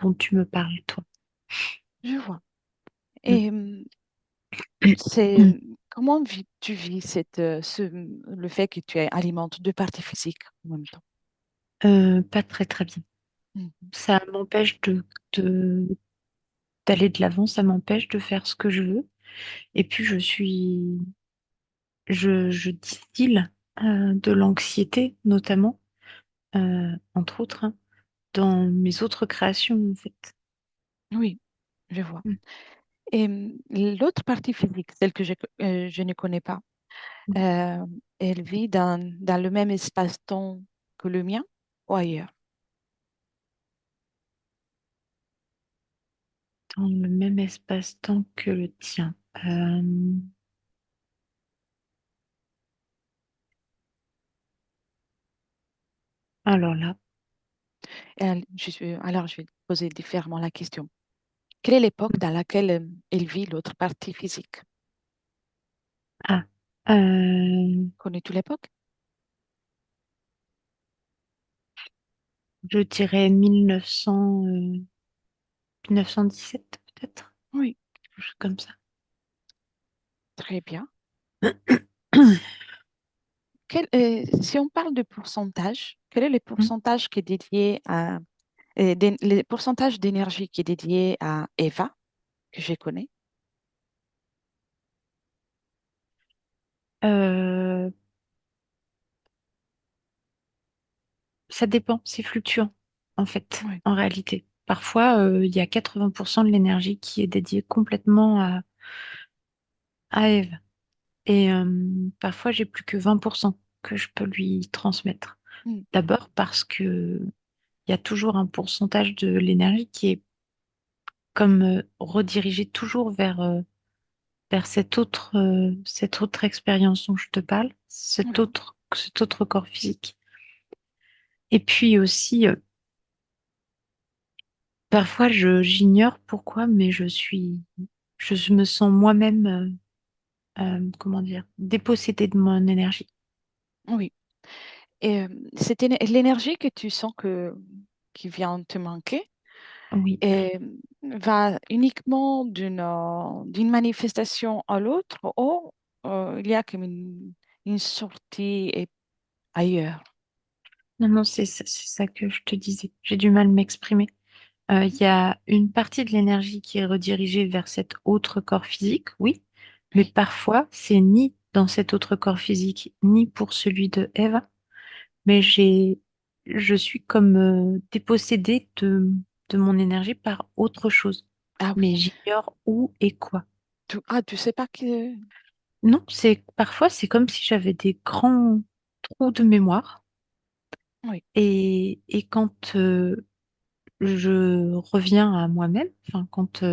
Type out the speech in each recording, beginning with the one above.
dont tu me parles, toi. Je vois. Mm. Et c'est comment tu vis le fait que tu alimentes deux parties physiques en même temps? Pas très très bien. Mhm. Ça m'empêche de- d'aller de l'avant, ça m'empêche de faire ce que je veux. Et puis je distille de l'anxiété, notamment, entre autres, hein, dans mes autres créations, en fait. Oui, je vois. Mm. Et l'autre partie physique, celle que je ne connais pas, euh, elle vit dans le même espace-temps que le mien ou ailleurs? Dans le même espace-temps que le tien. Euh, alors là, Alors, je vais te poser différemment la question. Quelle est l'époque dans laquelle elle vit l'autre partie physique? ah, euh, Connais-tu l'époque? je dirais 1917 peut-être, Oui, quelque chose comme ça. très bien. Si on parle de pourcentage, quel est le Hmm. pourcentage qui est dédié à, le pourcentage d'énergie qui est dédié à Eva, que je connais? Euh, Ça dépend, c'est fluctuant, en fait, Oui, en réalité. Parfois, il y a 80% de l'énergie qui est dédiée complètement à Eve. Et parfois, j'ai plus que 20% que je peux lui transmettre. mm, D'abord parce que il y a toujours un pourcentage de l'énergie qui est comme redirigé toujours vers cette autre expérience dont je te parle, oui, cet autre corps physique. Et puis aussi, parfois, j'ignore pourquoi, mais je me sens moi-même, comment dire, dépossédée de mon énergie. oui. Et l'énergie que tu sens qui vient te manquer Oui. et va uniquement d'une manifestation à l'autre ou il y a comme une sortie ailleurs? Non, non, c'est ça que je te disais. J'ai du mal à m'exprimer. Il y a une partie de l'énergie qui est redirigée vers cet autre corps physique, oui, mais Oui. parfois, c'est ni dans cet autre corps physique, ni pour celui de Eve, mais je suis comme dépossédée de mon énergie par autre chose. Ah oui. Mais j'ignore où et quoi. Tu sais pas que... Non, parfois, c'est comme si j'avais des grands trous de mémoire. Oui. Et quand je reviens à moi-même, enfin, quand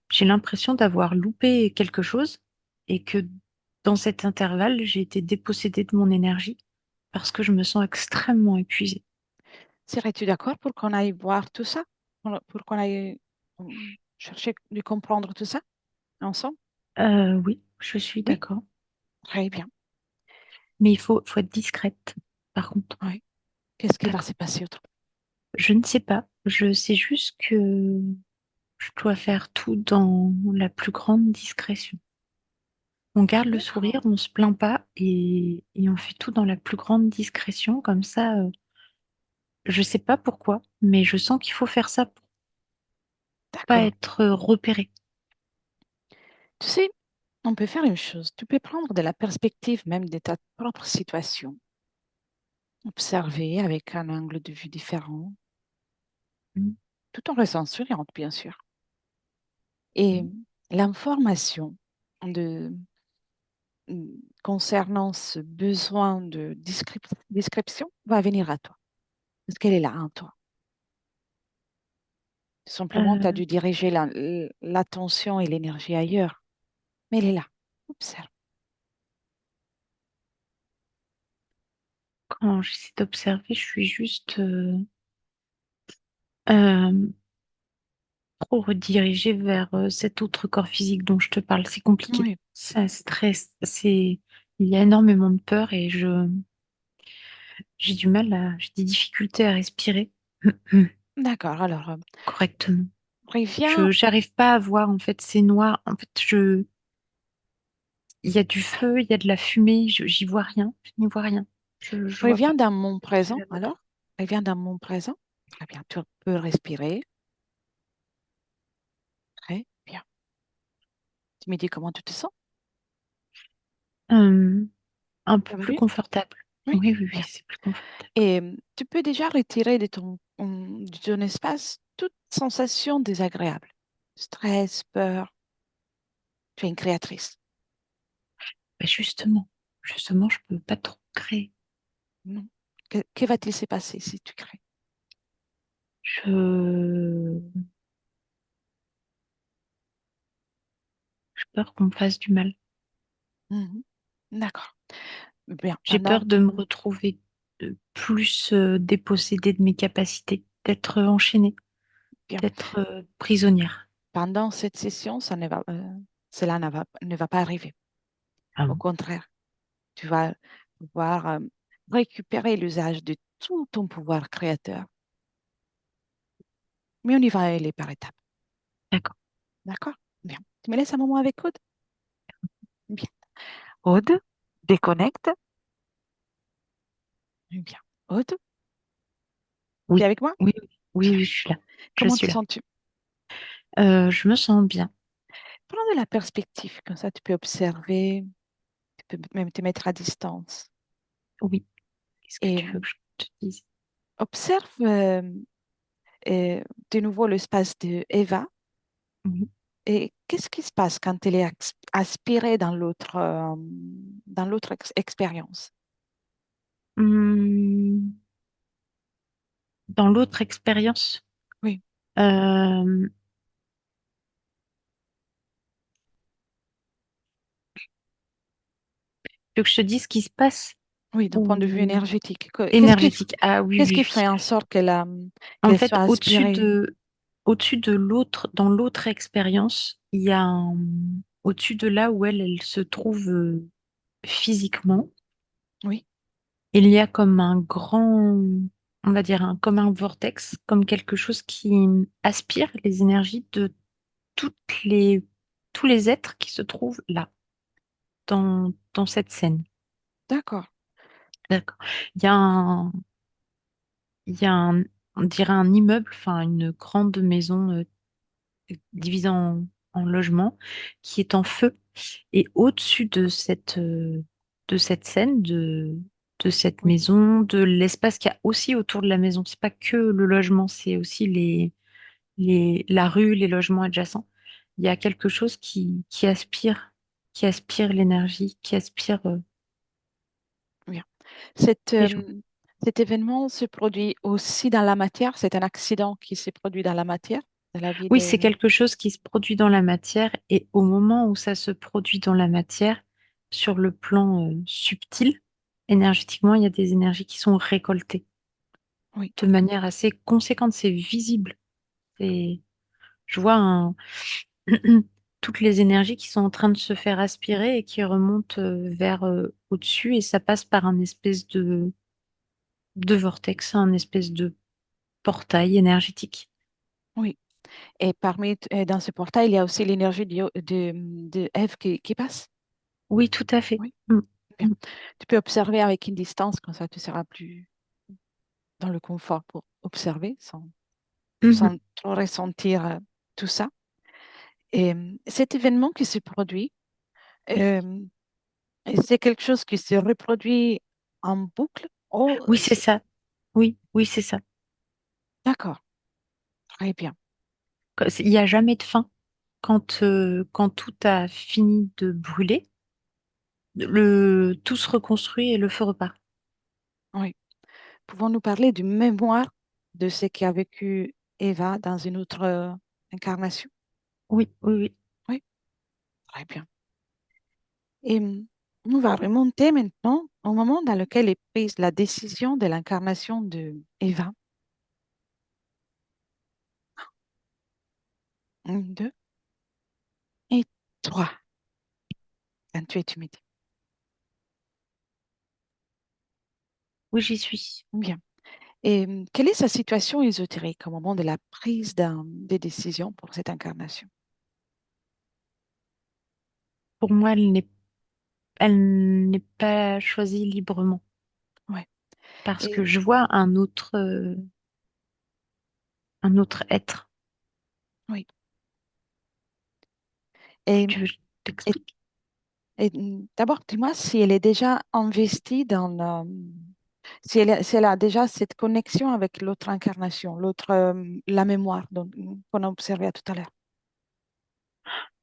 j'ai l'impression d'avoir loupé quelque chose et que dans cet intervalle, j'ai été dépossédée de mon énergie parce que je me sens extrêmement épuisée. Serais-tu d'accord pour qu'on aille voir tout ça? Pour qu'on aille chercher de comprendre tout ça ensemble? Oui, je suis Oui, d'accord. très bien. Mais faut être discrète, par contre. Oui. Qu'est-ce qui va se D'accord. passer autrement? Je ne sais pas. Je sais juste que je dois faire tout dans la plus grande discrétion. On garde le sourire, D'accord. on se plaint pas et on fait tout dans la plus grande discrétion. Comme ça, je sais pas pourquoi, mais je sens qu'il faut faire ça pour pas D'accord. être repéré. Tu sais, on peut faire une chose. Tu peux prendre de la perspective même de ta propre situation, observer avec un angle de vue différent, Mm. tout en restant souriante, bien sûr. Et l'information de, concernant ce besoin de description va venir à toi, parce qu'elle est là en toi. Simplement, tu as Euh, dû diriger l'attention et l'énergie ailleurs, mais elle est là. Observe. Quand j'essaie d'observer, je suis juste euh, trop redirigée vers cet autre corps physique dont je te parle. C'est compliqué. Oui, Ça stresse. Il y a énormément de peur j'ai des difficultés à respirer. D'accord. Alors, correctement. reviens, Je j'arrive pas à voir en fait, c'est noir. En fait, il y a du feu, il y a de la fumée, j'y vois rien, je n'y vois rien. Je vois reviens pas. dans mon Je fais présent. la photo. Alors, reviens dans mon présent. Très bien. Tu peux respirer. Très bien. Tu me dis comment tu te sens? Euh, un peu Ça va plus mieux? confortable. Oui. Oui, oui, oui, Bien. c'est plus confortable. Et tu peux déjà retirer de ton espace toute sensation désagréable. Stress, peur. Tu es une créatrice. Bah, justement, je peux pas trop créer. Non. Que va-t-il se passer si tu crées? Je, j'ai peur qu'on me fasse du mal. Mhm. D'accord. Bien. J'ai peur de me retrouver plus dépossédée de mes capacités, d'être enchaînée, Bien. d'être prisonnière. Pendant cette session, cela ne va pas arriver. Ah Au bon? contraire, tu vas pouvoir récupérer l'usage de tout ton pouvoir créateur. Mais on y va aller par étapes. D'accord. D'accord? Bien. Tu me laisses un moment avec Aude? Bien. Aude, déconnecte. Bien. Aude, tu es Oui, avec moi? oui, oui, oui, Bien. oui, je suis là. Je Comment suis te là. sens-tu? Je me sens bien. Prends de la perspective, comme ça tu peux observer, tu peux même te mettre à distance. Oui. Qu'est-ce que Et tu veux que je te dise? observe euh, de nouveau l'espace de Eva. Oui. Et qu'est-ce qui se passe quand elle est aspirée dans l'autre expérience? Hum, dans l'autre expérience, Oui, euh, tu veux que je te dise ce qui se passe oui, d'un point de vue ou énergétique. énergétique? Ah oui, Qu'est-ce oui, qui oui. fait en sorte En qu'elle fait, soit aspirée? au-dessus de l'autre, dans l'autre expérience, il y a au-dessus de là où elle se trouve physiquement, Oui, il y a comme un grand, on va dire, comme un vortex, comme quelque chose qui aspire les énergies de toutes les, tous les êtres qui se trouvent là, dans cette scène. d'accord. D'accord. Il y a un, il y a un, on dirait un immeuble, enfin une grande maison divisée en logements qui est en feu. Et au-dessus de cette scène, de cette Oui, maison, de l'espace qu'il y a aussi autour de la maison, c'est pas que le logement, c'est aussi la rue, les logements adjacents. Il y a quelque chose qui aspire l'énergie, qui aspire bien. Cet, les gens. euh, cet événement se produit aussi dans la matière. C'est un accident qui s'est produit dans la matière, dans la vie Oui, c'est de... quelque chose qui se produit dans la matière et au moment où ça se produit dans la matière, sur le plan subtil, énergétiquement, il y a des énergies qui sont récoltées Oui, de manière assez conséquente. C'est visible. Et je vois toutes les énergies qui sont en train de se faire aspirer et qui remontent vers au-dessus et ça passe par un espèce de vortex, un espèce de portail énergétique. oui. Et dans ce portail, il y a aussi l'énergie de Ève qui passe. Oui, tout à fait. Oui, Mm. bien. Mm. Tu peux observer avec une distance, comme ça tu seras plus dans le confort pour observer sans Mhm. trop ressentir tout ça. Et cet événement qui se produit, euh, c'est quelque chose qui se reproduit en boucle. Oh, Oui, c'est ça. Oui, oui, c'est ça. d'accord, très bien. Il n'y a jamais de fin. Quand tout a fini de brûler, tout se reconstruit et le feu repart. Oui. Pouvons-nous parler du mémoire de ce qu'a vécu Eva dans une autre incarnation? Oui, oui, oui. Oui, très bien. Et on va remonter maintenant au moment dans lequel est prise la décision de l'incarnation de Eva. Un, deux et trois. Quand tu es timide. Oui, j'y suis. Bien. Et quelle est sa situation ésotérique au moment de la prise des décisions pour cette incarnation? Pour moi, elle n'est pas choisie librement Ouais. parce Et que je vois un autre être. oui. Et, Tu veux que je et, t'explique? d'abord, dis-moi si elle est déjà investie si elle a déjà cette connexion avec l'autre incarnation, la mémoire qu'on a observée tout à l'heure.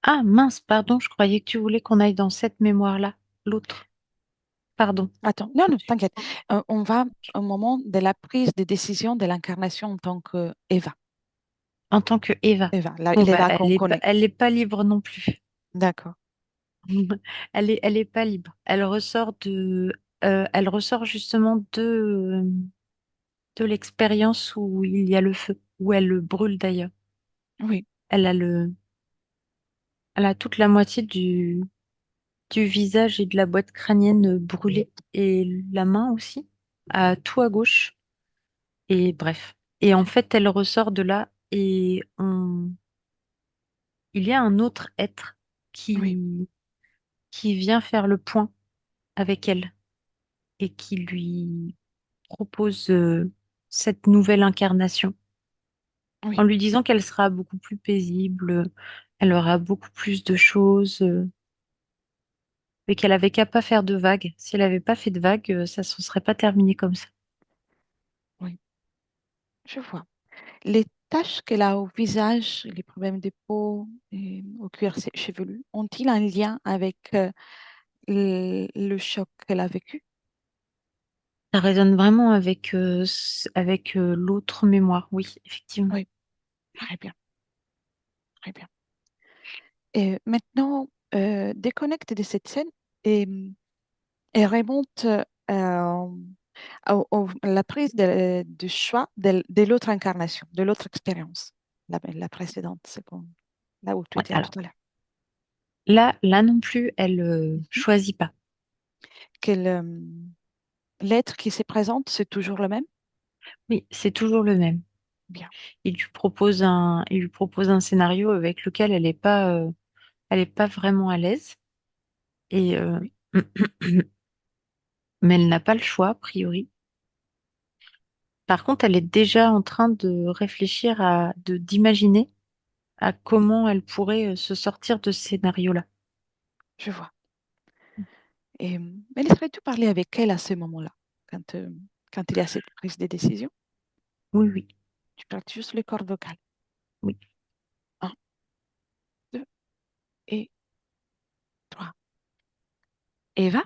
Ah mince, pardon, je croyais que tu voulais qu'on aille dans cette mémoire-là. L'autre, pardon. Attends, non, Je me non, suis- t'inquiète. On va au moment de la prise de décision de l'incarnation en tant que Eva. En tant que Eva. Eva, Bon bah, l'Eva qu'on connaît. elle est pas libre non plus. D'accord. Elle est pas libre. Elle ressort justement de l'expérience où il y a le feu, où elle le brûle d'ailleurs. Oui, Elle a elle a toute la moitié du visage et de la boîte crânienne brûlée et la main aussi, à tout à gauche. Et bref. Et en fait, elle ressort de là et il y a un autre être oui, qui vient faire le point avec elle et qui lui propose cette nouvelle incarnation en oui, lui disant qu'elle sera beaucoup plus paisible, elle aura beaucoup plus de choses et qu'elle avait qu'à pas faire de vagues. Si elle n'avait pas fait de vagues, ça ne se serait pas terminé comme ça. oui, je vois. Les taches qu'elle a au visage, les problèmes de peau et au cuir chevelu, ont-ils un lien avec le choc qu'elle a vécu? Ça résonne vraiment avec l'autre mémoire, oui, effectivement. Oui, très bien, très bien. Et maintenant, déconnecte de cette scène et, et remonte la prise de choix de l'autre incarnation, de l'autre expérience, la précédente, là où tu Ouais, étais alors tout à l'heure. là non plus, elle Mhm. choisit pas. Quel, l'être qui se présente, c'est toujours le même? Oui, c'est toujours le même. Bien. Il lui propose un scénario avec lequel elle est pas vraiment à l'aise. Et Oui, mais elle n'a pas le choix, a priori. Par contre, elle est déjà en train de réfléchir d'imaginer à comment elle pourrait se sortir de ce scénario-là. je vois. Et, mais laisserais-tu parler avec elle à ce moment-là, quand il y a cette prise de décision? Oui, oui, Tu prêtes juste les cordes vocales. oui. Un, deux et trois. Eva,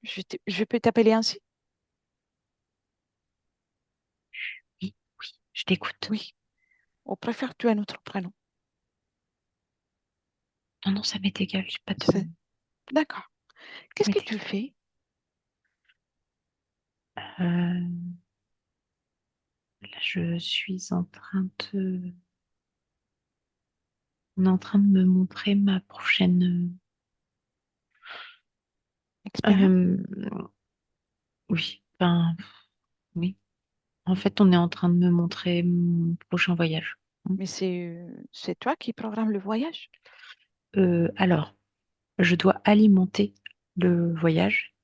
je peux t'appeler ainsi? Oui, oui, je t'écoute. Oui. Ou préfères-tu un autre prénom? Non, non, ça m'est égal, j'ai pas de... D'accord. ça Qu'est-ce que m'est tu égal. fais? Là, je suis en train on est en train de me montrer ma prochaine... Expérience? euh, oui, ben, oui. En fait, on est en train de me montrer mon prochain voyage. Mais c'est toi qui programme le voyage? Alors, je dois alimenter le voyage,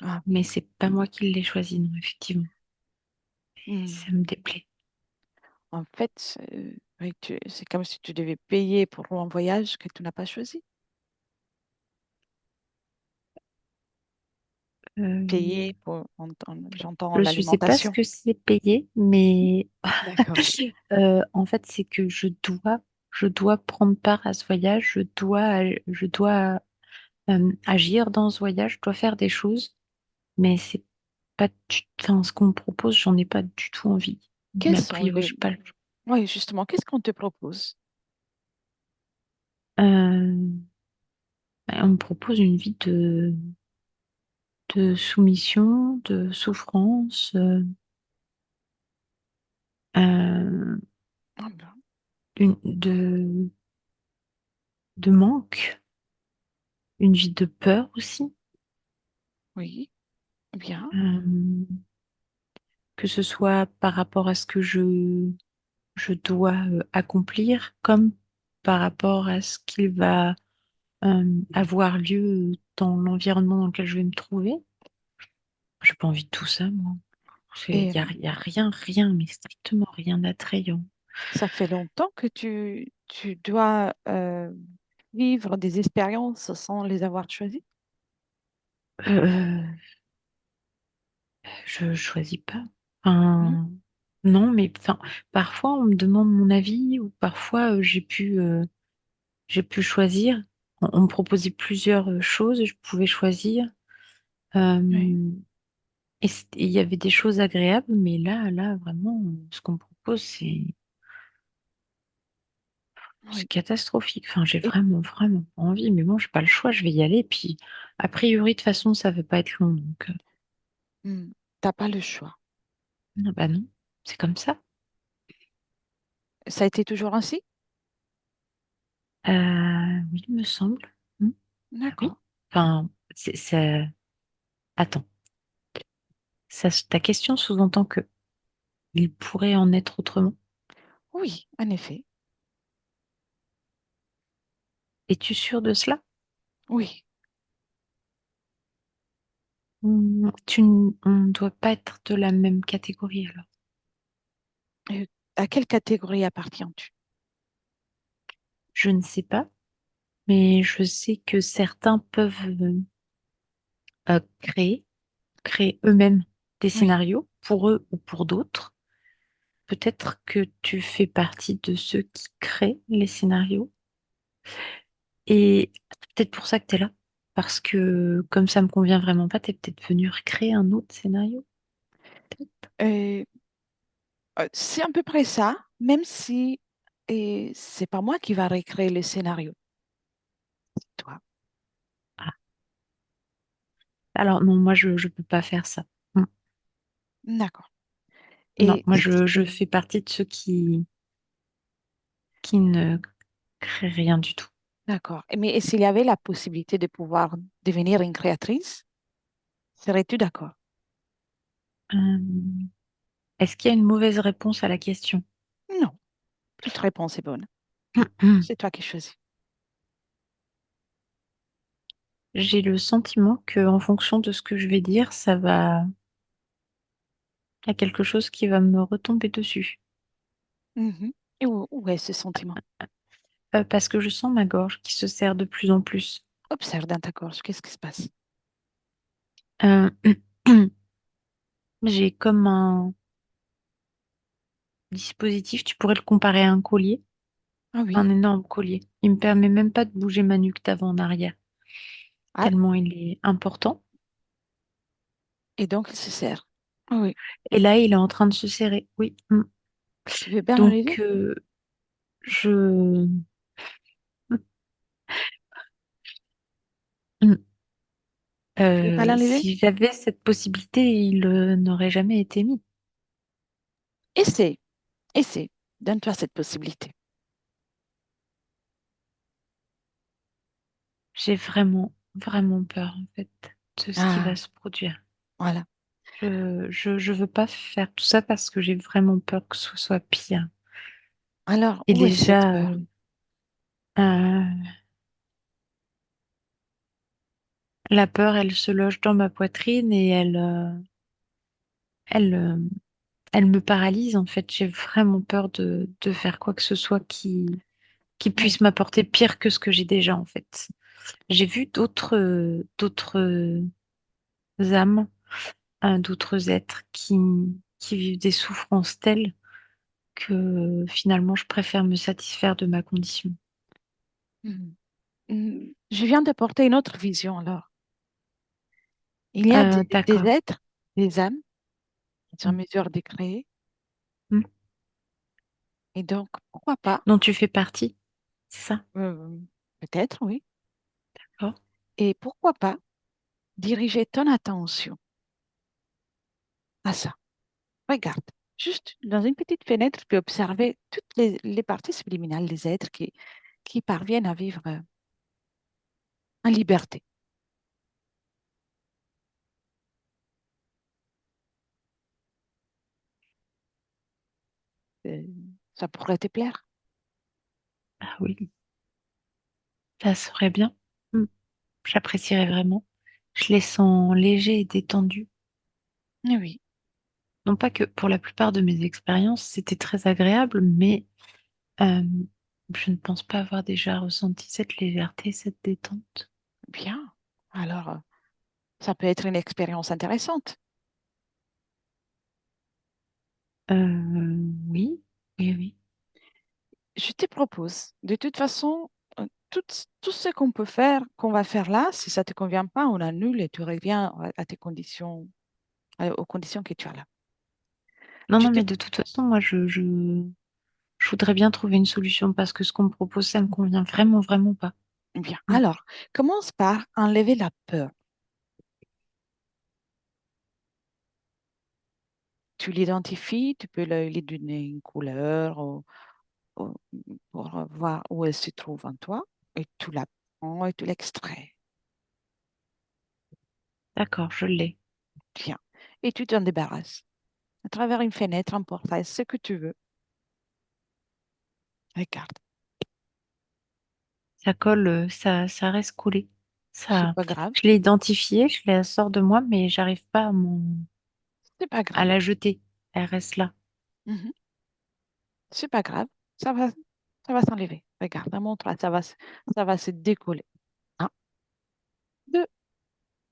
Ah, mais c'est pas moi qui l'ai choisi, non, effectivement. hmm. Ça me déplaît. En fait, oui, c'est comme si tu devais payer pour un voyage que tu n'as pas choisi. Euh, Payer pour, j'entends je sais pas ce l'alimentation. que c'est payé, mais D'accord. en fait, c'est que je dois prendre part à ce voyage, je dois agir dans ce voyage, je dois faire des choses, mais c'est pas enfin, ce qu'on me propose, j'en ai pas du tout envie. Quels Mais a sont priori, les... je pas. Oui, justement, qu'est-ce qu'on te propose? Euh, on me propose une vie de soumission, de souffrance, euh, Ah ben, une- de manque, une vie de peur aussi. oui, bien. Euh, que ce soit par rapport à ce que je dois accomplir, comme par rapport à ce qu'il va avoir lieu dans l'environnement dans lequel je vais me trouver. J'ai pas envie de tout ça, moi. Et Y a rien, mais strictement rien d'attrayant. ça fait longtemps que tu dois vivre des expériences sans les avoir choisies. Euh, je choisis pas. Non? Enfin, non, mais enfin, parfois on me demande mon avis ou parfois j'ai pu choisir. On me proposait plusieurs choses, je pouvais choisir. Oui, Euh, et il y avait des choses agréables, mais là, vraiment, ce qu'on me propose, c'est oui. catastrophique. Enfin, j'ai Et vraiment pas envie, mais bon, j'ai pas le choix, je vais y aller. Puis, a priori, de toute façon, ça va pas être long, donc, t'as pas le choix. ah bah non, c'est comme ça. Ça a été toujours ainsi? Oui, il me semble. Hmm. Ah D'accord. oui. Enfin, ça. Attends, ta question sous-entend que il pourrait en être autrement. Oui, en effet. Es-tu sûr de cela? Oui. On ne doit pas être de la même catégorie alors. Euh, à quelle catégorie appartiens-tu? Je ne sais pas, mais je sais que certains peuvent créer eux-mêmes des Oui. scénarios pour eux ou pour d'autres. Peut-être que tu fais partie de ceux qui créent les scénarios et c'est peut-être pour ça que tu es là. Parce que comme ça me convient vraiment pas, tu es peut-être venu recréer un autre scénario. Euh, c'est à peu près ça, même si c'est pas moi qui va recréer le scénario, c'est toi. Ah. Alors non, moi je peux pas faire ça. Mm. D'accord. Non, Et moi je fais partie de ceux qui ne créent rien du tout. d'accord. Mais s'il y avait la possibilité de pouvoir devenir une créatrice, serais-tu d'accord? Euh, Est-ce qu'il y a une mauvaise réponse à la question? Non. Toute réponse est bonne. C'est toi qui choisis. J'ai le sentiment que en fonction de ce que je vais dire, il y a quelque chose qui va me retomber dessus. Mhm. Et où est ce sentiment? Parce que je sens ma gorge qui se serre de plus en plus. Observe dans ta gorge, qu'est-ce qui se passe? Euh, j'ai comme un dispositif, tu pourrais le comparer à un collier, Ah oui. un énorme collier. Il me permet même pas de bouger ma nuque d'avant en arrière, Ah, tellement il est important. et donc il se serre. Ah oui. Et là, il est en train de se serrer. Oui. Mm. Tu veux bien Donc, l'enlever? je... Mm. Tu veux pas l'enlever? Si j'avais cette possibilité, il n'aurait jamais été mis. Essaie, essaie. Donne-toi cette possibilité. J'ai vraiment peur, en fait, de ce qui va Ah, se produire. voilà. Je veux pas faire tout ça parce que j'ai vraiment peur que ce soit pire. Alors, Et où est cette déjà, peur? euh, la peur, elle se loge dans ma poitrine et elle, elle me paralyse, en fait. J'ai vraiment peur de faire quoi que ce soit qui Oui. puisse m'apporter pire que ce que j'ai déjà, en fait. J'ai vu d'autres âmes, d'autres êtres qui vivent des souffrances telles que finalement, je préfère me satisfaire de ma condition. Mhm. Je viens d'apporter une autre vision alors. Il y a des D'accord. êtres, des âmes qui sont en Mm. mesure de créer. Mm. Et donc, pourquoi pas? Dont tu fais partie, c'est ça? euh, Peut-être, oui. D'accord. Et pourquoi pas diriger ton attention à ça? Regarde, juste dans une petite fenêtre, tu peux observer toutes les parties subliminales des êtres qui parviennent à vivre en liberté. Ça pourrait te plaire. Ah oui, ça serait bien. Mm. J'apprécierais vraiment. Je les sens légers et détendus. Eh oui, Non pas que pour la plupart de mes expériences, c'était très agréable, mais euh, je ne pense pas avoir déjà ressenti cette légèreté, cette détente. bien. Alors, ça peut être une expérience intéressante. Oui, oui, oui. Je te propose, de toute façon, tout ce qu'on peut faire, qu'on va faire là, si ça ne te convient pas, on annule et tu reviens à tes conditions, aux conditions que tu as là. Non, Je non, te, mais de toute façon, moi, je voudrais bien trouver une solution parce que ce qu'on me propose, ça me convient vraiment, vraiment pas. bien. Mm. Alors, commence par enlever la peur. Tu l'identifies, tu peux lui donner une couleur ou- pour voir où elle se trouve en toi et tu la prends et tu l'extrais. D'accord, je l'ai. Bien. Et tu t'en débarrasses à travers une fenêtre, un portail, ce que tu veux. Regarde. Ça colle, ça reste collé. C'est Ça, pas grave. je l'ai identifiée, je la sors de moi, mais j'arrive pas C'est pas à grave. la jeter. Elle reste là. Mhm. C'est pas grave. Ça va, ça va s'enlever. Regarde, montre, ça va se décoller. Un, deux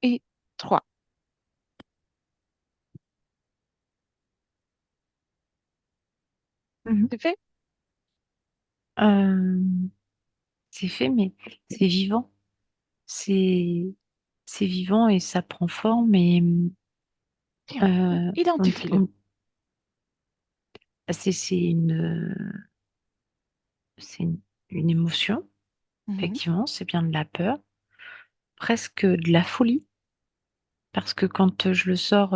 et trois. Mhm. C'est fait? Euh, c'est fait, mais c'est vivant. C'est, c'est vivant et ça prend forme et Bien. euh, on- Identifie-le. on- c'est c'est une émotion. Mhm. Effectivement, c'est bien de la peur, presque de la folie, parce que quand je le sors,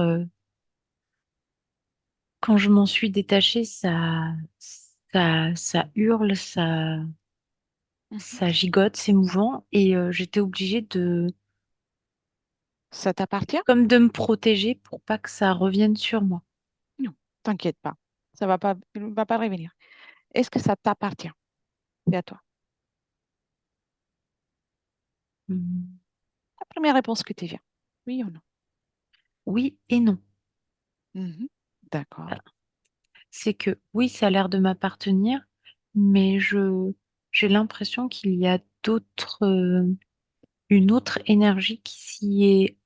quand je m'en suis détachée, ça hurle, Mhm. ça gigote, c'est mouvant, et j'étais obligée Ça t'appartient? comme de me protéger pour pas que ça revienne sur moi. Non, t'inquiète pas. Il va pas revenir. Est-ce que ça t'appartient? C'est à toi. Hmm. La première réponse que tu viens. Oui ou non? Oui et non. Mhm. D'accord. C'est que oui, ça a l'air de m'appartenir, mais j'ai l'impression qu'il y a une autre énergie qui s'y est,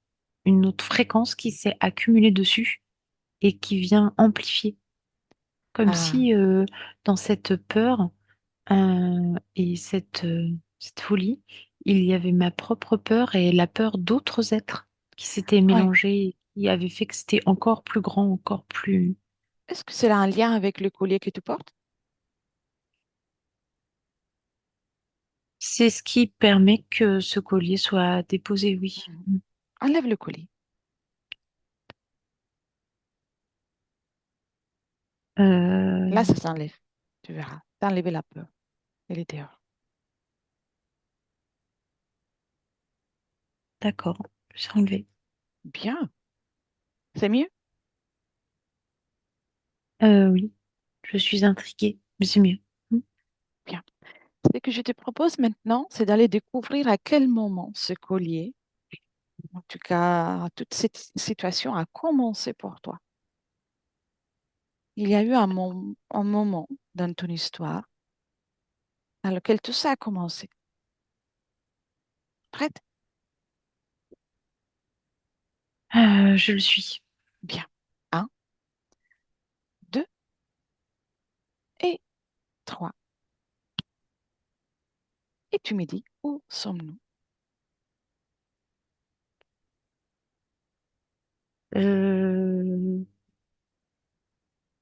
une autre fréquence qui s'est accumulée dessus et qui vient amplifier. Comme Ah, si dans cette peur et cette folie, il y avait ma propre peur et la peur d'autres êtres qui s'étaient ouais. mélangés, qui avaient fait que c'était encore plus grand, encore plus... Est-ce que c'est un lien avec le collier que tu portes? C'est ce qui permet que ce collier soit déposé, oui. Mhm. Enlève le collier. Euh, Là, ça s'enlève. Tu verras. T'as enlevé la peur. Elle est dehors. d'accord, c'est enlevé. Bien. C'est mieux? Oui, je suis intriguée, mais c'est mieux. Mm. Bien. Ce que je te propose maintenant, c'est d'aller découvrir à quel moment ce collier, en tout cas, toute cette situation a commencé pour toi. Il y a eu un moment dans ton histoire dans lequel tout ça a commencé. Prête? Je le suis. Bien. Un, deux et trois. Et tu me dis, où sommes-nous? Euh,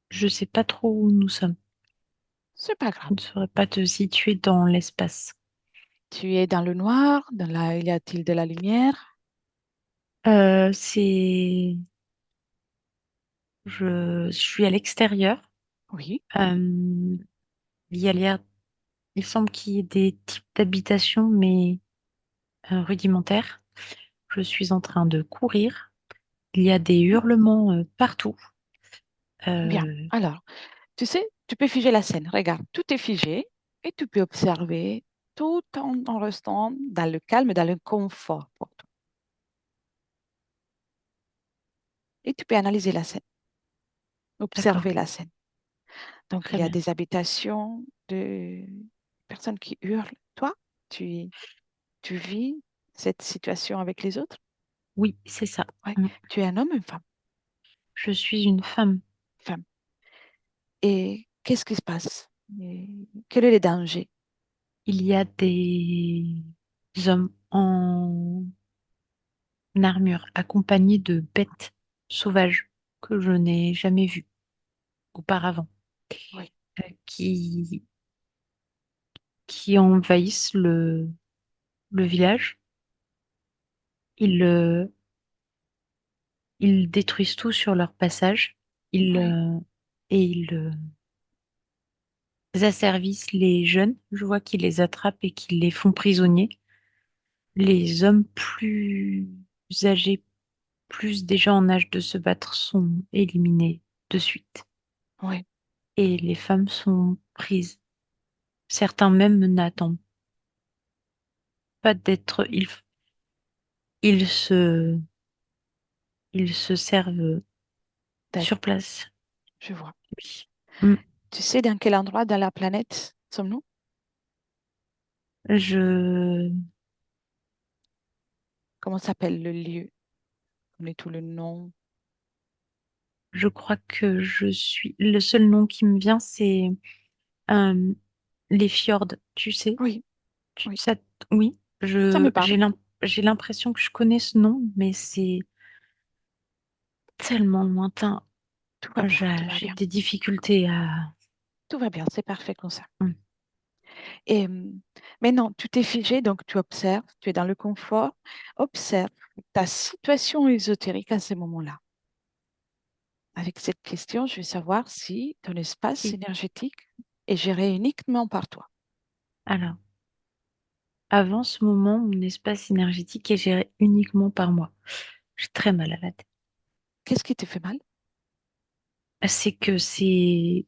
je sais pas trop où nous sommes. C'est pas grave. Je ne saurais pas te situer dans l'espace. Tu es dans le noir, y a-t-il de la lumière? C'est, je suis à l'extérieur. Oui. Euh, l'air, il semble qu'il y ait des types d'habitations, mais rudimentaires. Je suis en train de courir. Il y a des hurlements partout. Bien. Euh, Alors, tu sais, Tu peux figer la scène. Regarde, tout est figé et tu peux observer tout en restant dans le calme, dans le confort pour toi. Et tu peux analyser la scène, D'accord, observer la scène. Donc, il très y a bien. des habitations de personnes qui hurlent. Toi, tu, tu vis cette situation avec les autres? Oui, c'est ça. Ouais. Mm. Tu es un homme ou une femme? Je suis une femme. Femme. Et qu'est-ce qui se passe? Et quel est le danger? Il y a des hommes en armure accompagnés de bêtes sauvages que je n'ai jamais vues auparavant, Oui, qui, qui envahissent le village. Ils, ils détruisent tout sur leur passage. Ils, oui, et ils asservissent les jeunes. Je vois qu'ils les attrapent et qu'ils les font prisonniers. Les hommes plus âgés, plus déjà en âge de se battre, sont éliminés de suite. oui. Et les femmes sont prises. Certains même n'attendent pas d'être. Ils se, ils se servent D'aide, sur place. je vois. Oui. Mm. Tu sais dans quel endroit de la planète sommes-nous? Je, Comment s'appelle le lieu? On est tout le nom. je crois que je suis. Le seul nom qui me vient, c'est euh, les fjords. Tu sais? Oui, oui. Ça, oui. Ça me parle. J'ai l'impression que je connais ce nom, mais c'est tellement lointain. Tout va bien, tout va J'ai bien. des difficultés à. Tout va bien, c'est parfait comme ça. Mm. Et maintenant, tu t'es figé, donc tu observes, tu es dans le confort. Observe ta situation ésotérique à ce moment-là. Avec cette question, je vais savoir si ton espace Oui. énergétique est géré uniquement par toi. Alors, avant ce moment, mon espace énergétique est géré uniquement par moi. J'ai très mal à la tête. Qu'est-ce qui te fait mal? C'est que c'est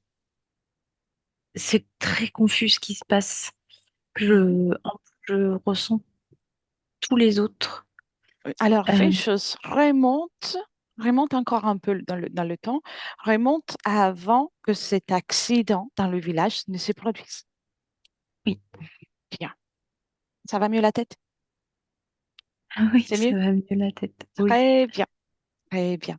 très confus ce qui se passe. Mhm. Je ressens tous les autres. Alors, fais Euh, une chose, remonte encore un peu dans le temps, remonte à avant que cet accident dans le village ne se produise. oui, Bien. Ça va mieux la tête? ah oui, C'est mieux? ça va mieux la tête. Oui. Très bien, très bien.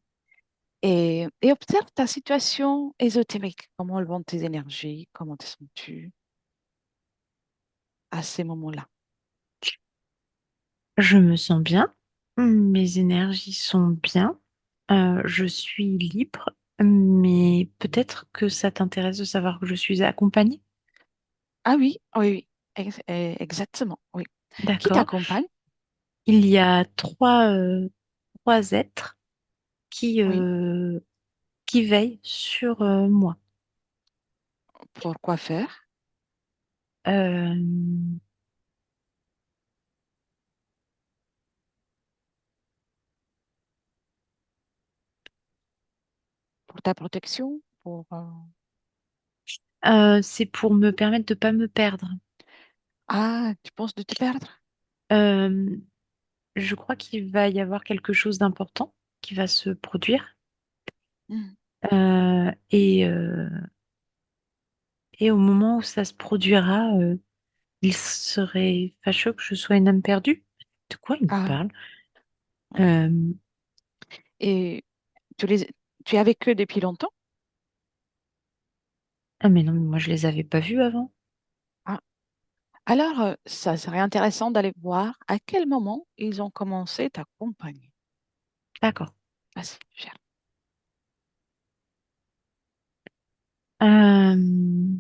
Et observe ta situation ésotérique. Comment vont tes énergies? Comment te sens-tu à ces moments-là? Je me sens bien. Mes énergies sont bien. Je suis libre. Mais peut-être que ça t'intéresse de savoir que je suis accompagnée. Ah oui, oui, oui, exactement, oui. Qui D'accord. t'accompagne? Il y a trois êtres Oui. qui veillent sur moi. Pourquoi faire? Euh, Pour ta protection? Pour, c'est pour me permettre de pas me perdre. Ah, tu penses de te perdre? Euh, je crois qu'il va y avoir quelque chose d'important qui va se produire. Hmm. Euh, et, euh, et au moment où ça se produira, il serait fâcheux que je sois une âme perdue. De quoi il me Ah, parle? oui. Euh, Et tu tu es avec eux depuis longtemps? ah mais non, mais moi je les avais pas vus avant. Ah, alors, ça serait intéressant d'aller voir à quel moment ils ont commencé ta compagnie. D'accord. Vas-y, cher. Euh,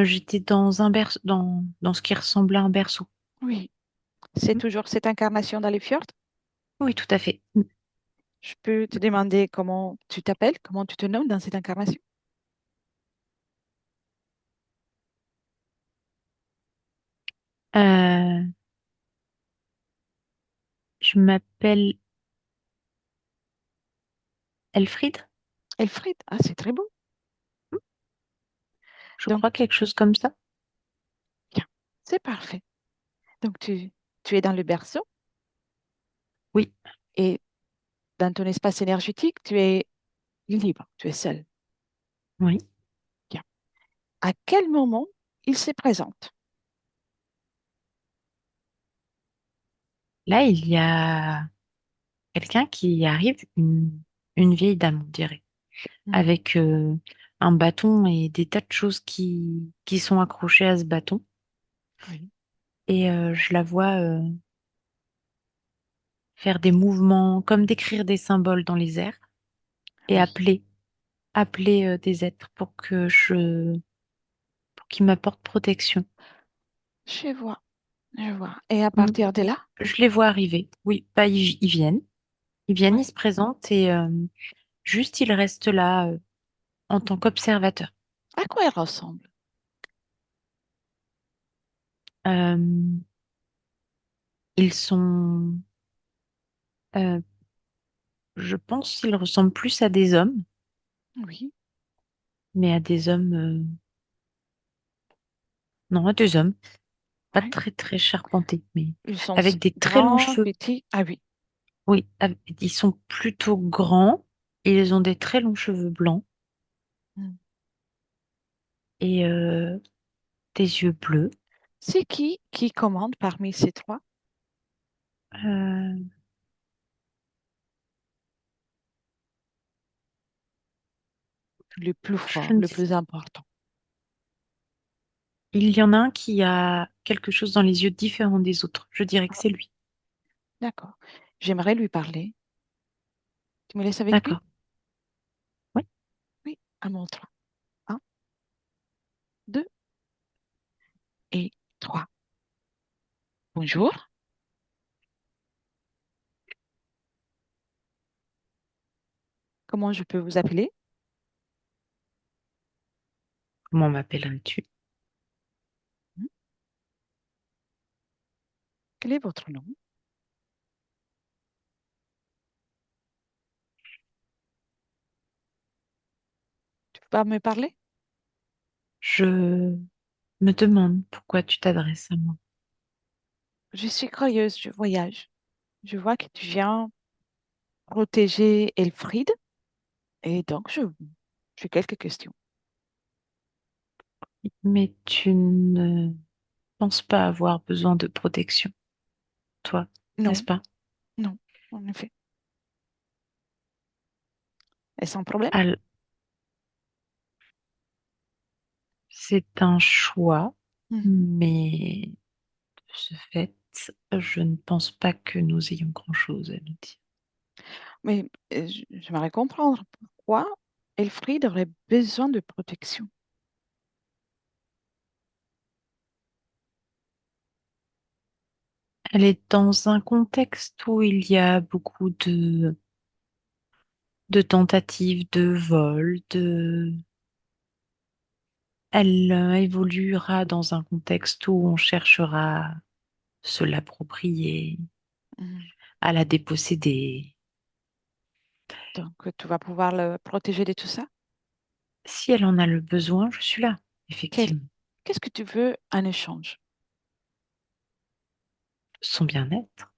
j'étais dans un berceau, dans ce qui ressemblait à un berceau. Oui, c'est Hmm. toujours cette incarnation dans les fjords. Oui, tout à fait. Je peux te demander comment tu t'appelles, comment tu te nommes dans cette incarnation? Euh, je m'appelle Elfried? Elfried, ah, c'est très beau. Je Donc, crois quelque chose comme ça. bien, c'est parfait. Donc, tu es dans le berceau Oui, et dans ton espace énergétique, tu es libre, tu es seul. oui. Bien. À quel moment il se présente? Là, il y a quelqu'un qui arrive, une vieille dame, on dirait, Hmm, avec un bâton et des tas de choses qui sont accrochées à ce bâton. oui, Et je la vois faire des mouvements, comme d'écrire des symboles dans les airs et oui, appeler des êtres pour qu'ils m'apportent protection. je vois, je vois. Et à Mm. partir de là, Je les vois arriver. Oui, bah, ils viennent, ils oui. se présentent et juste ils restent là en tant qu'observateurs. À quoi il ressemble? Euh, ils sont, euh, je pense qu'ils ressemblent plus à des hommes, Oui, mais à des hommes, non, à des hommes, pas oui. très très charpentés, mais Ils sont avec des très longs grands, cheveux. petits. Ah oui. Oui, ils sont plutôt grands et ils ont des très longs cheveux blancs Hmm. et des yeux bleus. C'est qui commande parmi ces trois? Euh, Le plus je fort, ne le sais- plus important. Il y en a un qui a quelque chose dans les yeux différent des autres. Je dirais que Ah, c'est lui. d'accord. J'aimerais lui parler. Tu me laisses avec lui? D'accord. Oui. Oui, à mon tour. Un, deux et trois. Bonjour. Comment je peux vous appeler? Comment m'appellerais-tu? Hmm. Quel est votre nom? Tu peux pas me parler? Je me demande pourquoi tu t'adresses à moi. Je suis curieuse, je voyage. Je vois que tu viens protéger Elfried et donc j'ai quelques questions. Mais tu ne penses pas avoir besoin de protection, toi, n'est-ce Non, pas? non, en effet. Est-ce un problème? Al- c'est un choix, Mhm. mais de ce fait, je ne pense pas que nous ayons grand-chose à nous dire. Mais j'aimerais comprendre pourquoi Elfried aurait besoin de protection. Elle est dans un contexte où il y a beaucoup de tentatives de vol, elle évoluera dans un contexte où on cherchera à se l'approprier, Mhm. à la déposséder. Donc, tu vas pouvoir le protéger de tout ça? Si elle en a le besoin, je suis là, Quel- effectivement. Qu'est-ce que tu veux en échange? Son bien-être.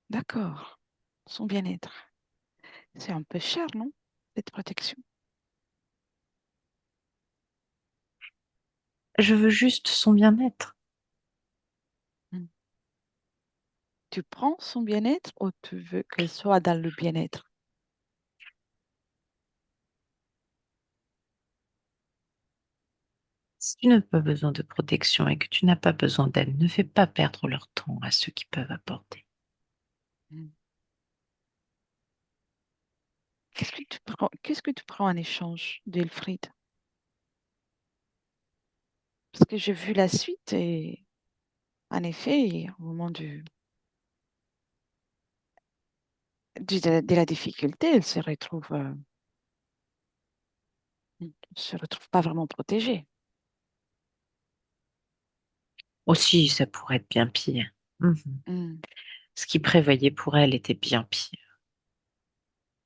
D'accord. Son bien-être. C'est un peu cher, non? Cette protection. Je veux juste son bien-être. Mhm. Tu prends son bien-être ou tu veux qu'elle soit dans le bien-être? Si tu n'as pas besoin de protection et que tu n'as pas besoin d'aide, ne fais pas perdre leur temps à ceux qui peuvent apporter. Mhm. Qu'est-ce que tu prends en échange d'Elfried? Parce que j'ai vu la suite et en effet, au moment de la difficulté, elle se retrouve pas vraiment protégée. Aussi, ça pourrait être bien pire. Mhm. Hmm. Ce qui prévoyait pour elle était bien pire.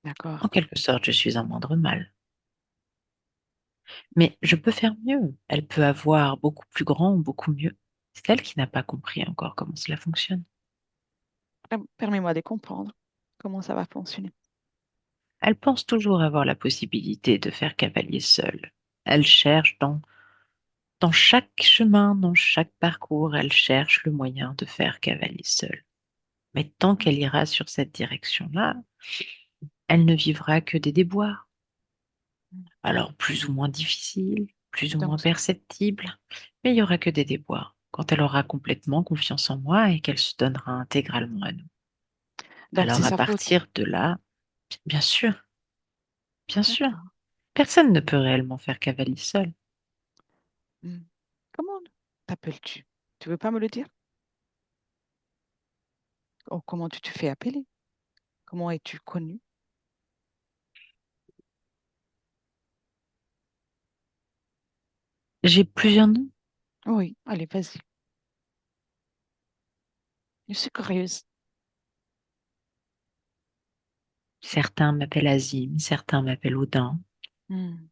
D'accord. En quelque sorte, je suis un moindre mal. Mais je peux faire mieux. Elle peut avoir beaucoup plus grand ou beaucoup mieux. C'est elle qui n'a pas compris encore comment cela fonctionne. Permets-moi de comprendre comment ça va fonctionner. Elle pense toujours avoir la possibilité de faire cavalier seule. Elle cherche dans chaque chemin, dans chaque parcours, elle cherche le moyen de faire cavalier seule. Mais tant Mm. qu'elle ira sur cette direction-là, elle ne vivra que des déboires. Mm. Alors plus ou moins difficiles, plus ou moins Donc, perceptibles, mais il n'y aura que des déboires quand elle aura complètement confiance en moi et qu'elle se donnera intégralement à nous. donc c'est Alors à sa faute. partir de là, bien sûr, bien sûr, D'accord. personne ne peut réellement faire cavalier seul. Mm. Comment t'appelles-tu? Tu veux pas me le dire? Oh, comment tu te fais appeler? Comment es-tu connu? J'ai plusieurs noms. Oui, allez, vas-y. Je suis curieuse. Certains m'appellent Azim, certains m'appellent Odin, Mm.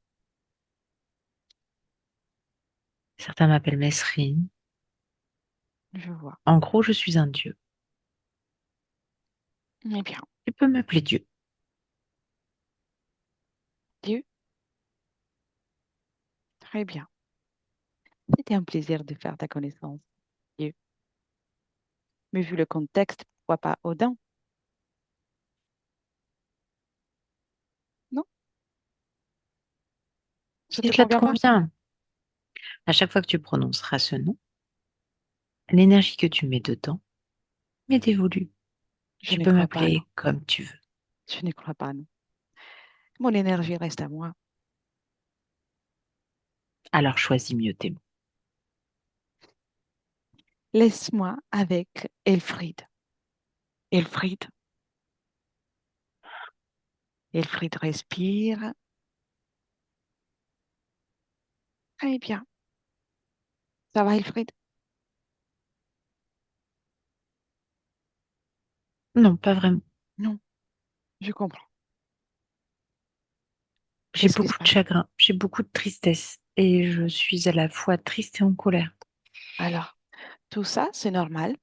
certains m'appellent Mesrine. Je vois. En gros, je suis un dieu. Eh bien, Tu peux m'appeler Dieu. Dieu, très bien. C'était un plaisir de faire ta connaissance, Dieu. Mais vu le contexte, pourquoi pas Odin? Non, ça Si te cela te convient pas? convient, à chaque fois que tu prononceras ce nom, l'énergie que tu mets dedans m'est dévolue. Je Tu ne peux crois pas, non. m'appeler comme tu veux. Je ne crois pas, non. Mon énergie reste à moi. Alors choisis mieux tes mots. Laisse-moi avec Elfried. Elfried, Elfried respire. Très bien. Ça va, Elfried? Non, pas vraiment. Non, je comprends. J'ai Qu'est-ce qui se beaucoup de passe? chagrin, j'ai beaucoup de tristesse et je suis à la fois triste et en colère. Alors, tout ça, c'est normal.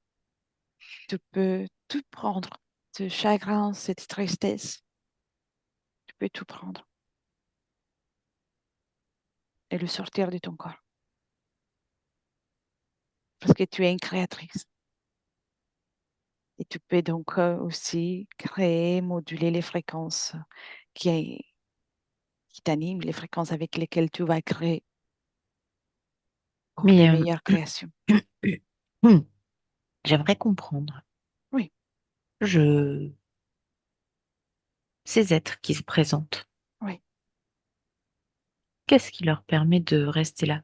Tu peux tout prendre. Ce chagrin, cette tristesse, tu peux tout prendre et le sortir de ton corps. Parce que tu es une créatrice. Et tu peux donc aussi créer, moduler les fréquences qui, qui t'animent, les fréquences avec lesquelles tu vas créer pour des Mais meilleures créations. j'aimerais comprendre. Oui, Je, ces êtres qui se présentent, oui. qu'est-ce qui leur permet de rester là,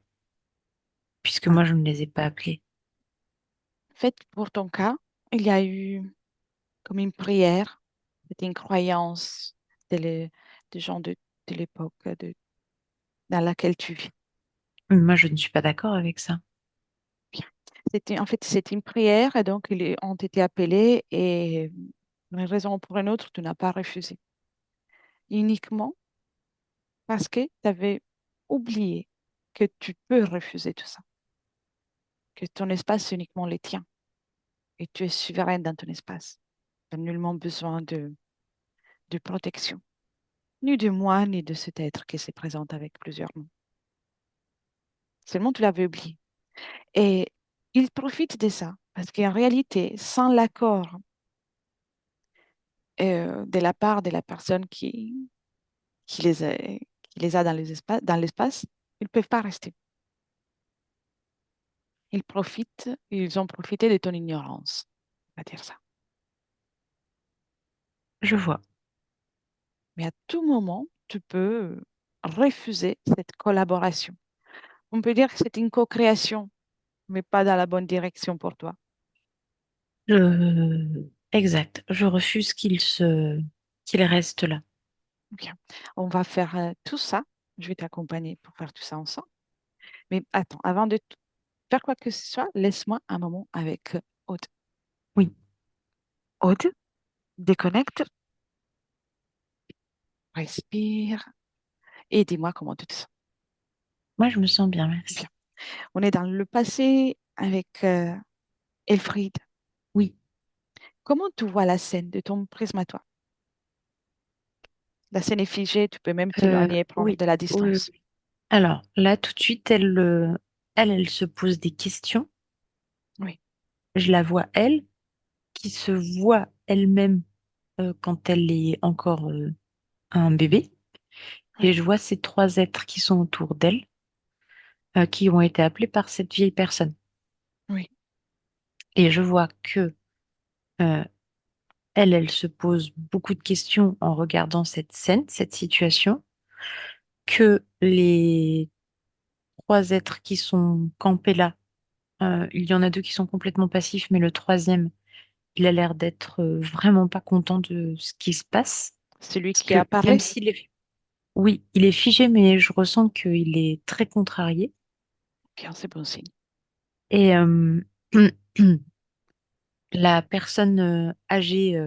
puisque Ah. moi je ne les ai pas appelés? En fait, pour ton cas, il y a eu comme une prière, c'était une croyance des gens de l'époque dans laquelle tu vis. Moi je ne suis pas d'accord avec ça. Bien. En fait, c'était une prière et donc ils ont été appelés et pour une raison ou pour une autre, tu n'as pas refusé. Uniquement parce que tu avais oublié que tu peux refuser tout ça, que ton espace, c'est uniquement les tiens et tu es souveraine dans ton espace. Tu n'as nullement besoin de protection, ni de moi, ni de cet être qui se présente avec plusieurs noms. Seulement, tu l'avais oublié. Et ils profitent de ça parce qu'en réalité, sans l'accord de la part de la personne qui les a dans l'espace, ils ne peuvent pas rester. Ils profitent, ils ont profité de ton ignorance, on va dire ça. Je vois. Mais à tout moment, tu peux refuser cette collaboration. On peut dire que c'est une co-création, mais pas dans la bonne direction pour toi. Exact. Je refuse qu'ils restent là. Bien, on va faire tout ça. Je vais t'accompagner pour faire tout ça ensemble. Mais attends, avant de faire quoi que ce soit, laisse-moi un moment avec Aude. Oui. Aude, déconnecte. respire et dis-moi comment tu te sens. Moi, je me sens bien, merci. Bien. On est dans le passé avec Elfried. Oui. Comment tu vois la scène de ton prisme à toi? La scène est figée, tu peux même t'éloigner, prendre Oui, de la oui, distance. oui. Alors, là, tout de suite, elle se pose des questions. Oui, Je la vois, elle, qui se voit elle-même quand elle est encore un bébé. Et oui, je vois ces trois êtres qui sont autour d'elle, qui ont été appelés par cette vieille personne. oui, Et je vois que euh, elle se pose beaucoup de questions en regardant cette scène, cette situation, que les trois êtres qui sont campés là, il y en a deux qui sont complètement passifs, mais le troisième, il a l'air d'être vraiment pas content de ce qui se passe. celui Parce qui a que même parlé. s'il est, oui, il est figé, mais je ressens qu'il est très contrarié. Bien, c'est bon signe. Et la personne âgée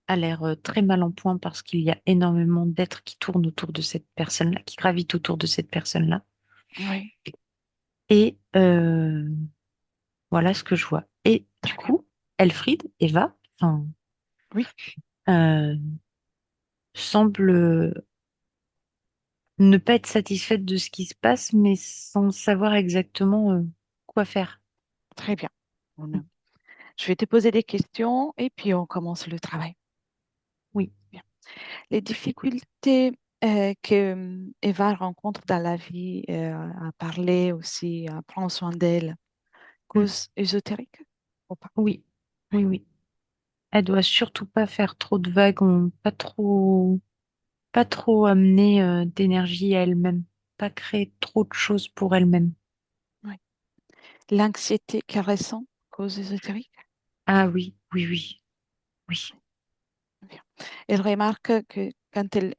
a l'air très mal en point parce qu'il y a énormément d'êtres qui tournent autour de cette personne-là, qui gravitent autour de cette personne-là. Oui, Et voilà ce que je vois. Et du très bien. coup, Elfried, Eva, enfin, Oui, euh, semble ne pas être satisfaite de ce qui se passe, mais sans savoir exactement quoi faire. très bien. Je vais te poser des questions et puis on commence le travail. Oui. Bien. Les Je t'écoute. difficultés que Eva rencontre dans la vie, à parler aussi, à prendre soin d'elle, Mm. cause ésotérique ou pas? Oui, Oui, oui, oui. Elle doit surtout pas faire trop de vagues, pas trop amener d'énergie à elle-même, pas créer trop de choses pour elle-même. oui. L'anxiété qu'elle ressent, cause ésotérique? Ah oui, oui, oui, oui. Bien. Elle remarque que quand elle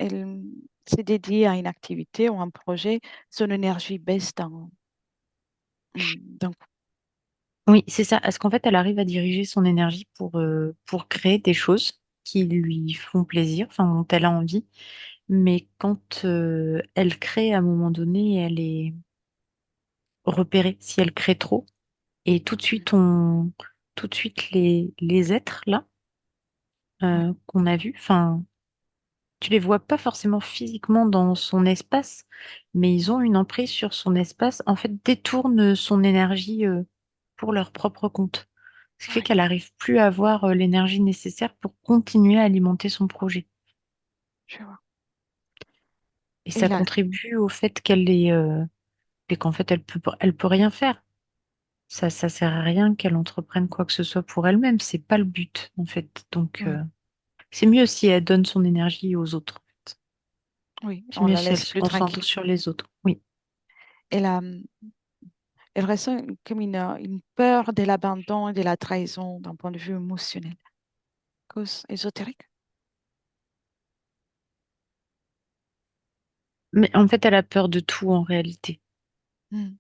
se dédie à une activité ou un projet, son énergie baisse d'un coup. Oui, c'est ça. Est-ce qu'en fait, elle arrive à diriger son énergie pour créer des choses qui lui font plaisir, enfin, dont elle a envie. Mais quand elle crée, à un moment donné, elle est repérée si elle crée trop. Et tout de suite, les êtres là Oui, qu'on a vus, enfin, tu les vois pas forcément physiquement dans son espace, mais ils ont une emprise sur son espace. En fait, détournent son énergie pour leur propre compte. Ce qui fait oui, qu'elle n'arrive plus à avoir l'énergie nécessaire pour continuer à alimenter son projet. je vois. Et Et ça là, contribue au fait et qu'en fait, elle peut rien faire. Ça sert à rien qu'elle entreprenne quoi que ce soit pour elle-même. C'est pas le but, en fait. Donc, oui, c'est mieux si elle donne son énergie aux autres. En fait. oui, C'est on mieux la si elle laisse se plus concentre tranquille. sur les autres. Oui. Elle a, elle ressent comme une peur de l'abandon et de la trahison d'un point de vue émotionnel. Cause ésotérique? Mais en fait, elle a peur de tout en réalité. Hmm,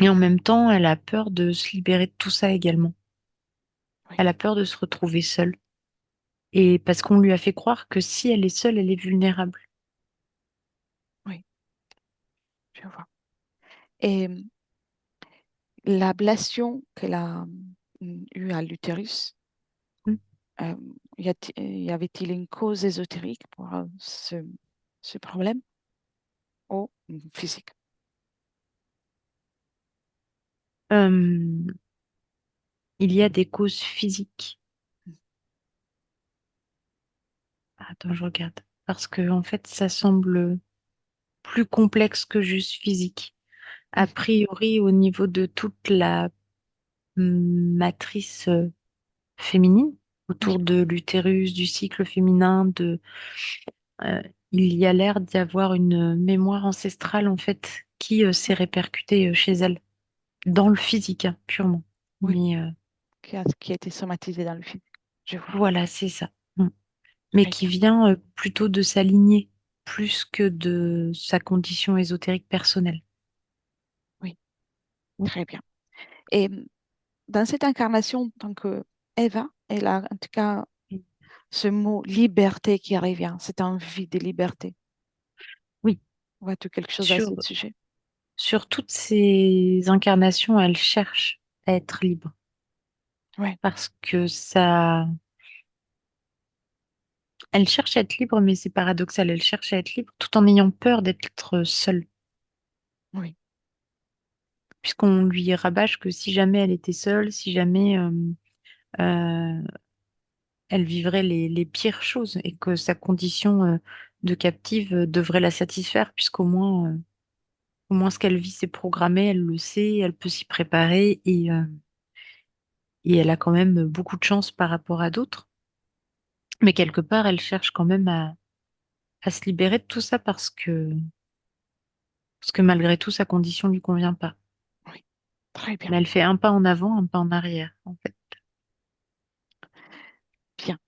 Et en même temps, elle a peur de se libérer de tout ça également. oui, Elle a peur de se retrouver seule. Et parce qu'on lui a fait croire que si elle est seule, elle est vulnérable. oui, je vois. Et l'ablation qu'elle a eue à l'utérus, Mm. euh, y avait-il une cause ésotérique pour ce problème ou physique? Euh, il y a des causes physiques. Attends, je regarde. Parce que, en fait, ça semble plus complexe que juste physique. A Mhm, priori, au niveau de toute la matrice féminine, oui, autour de l'utérus, du cycle féminin, euh, il y a l'air d'y avoir une mémoire ancestrale, en fait, qui s'est oui, répercutée chez elle, dans le physique, hein, purement. oui, Mais qui a été somatisé dans le film. Je vois. voilà, c'est ça. Mm. Mais Très qui bien. vient plutôt de sa lignée, plus que de sa condition ésotérique personnelle. Oui, Mm. très bien. Et dans cette incarnation, en tant que Eva, elle a en tout cas ce mot liberté qui revient, cette envie de liberté. Oui, Vois-tu quelque chose à sur, ce sujet? sur toutes ces incarnations, elle cherche à être libre Oui, parce que ça, elle cherche à être libre, mais c'est paradoxal. Elle cherche à être libre tout en ayant peur d'être seule, oui, puisqu'on lui rabâche que si jamais elle était seule, si jamais euh, elle vivrait les pires choses et que sa condition de captive devrait la satisfaire, au moins ce qu'elle vit, c'est programmé, elle le sait, elle peut s'y préparer et elle a quand même beaucoup de chance par rapport à d'autres. Mais quelque part, elle cherche quand même à se libérer de tout ça parce que malgré tout, sa condition lui convient pas. oui. Très bien. Mais elle fait un pas en avant, un pas en arrière, en fait. Bien.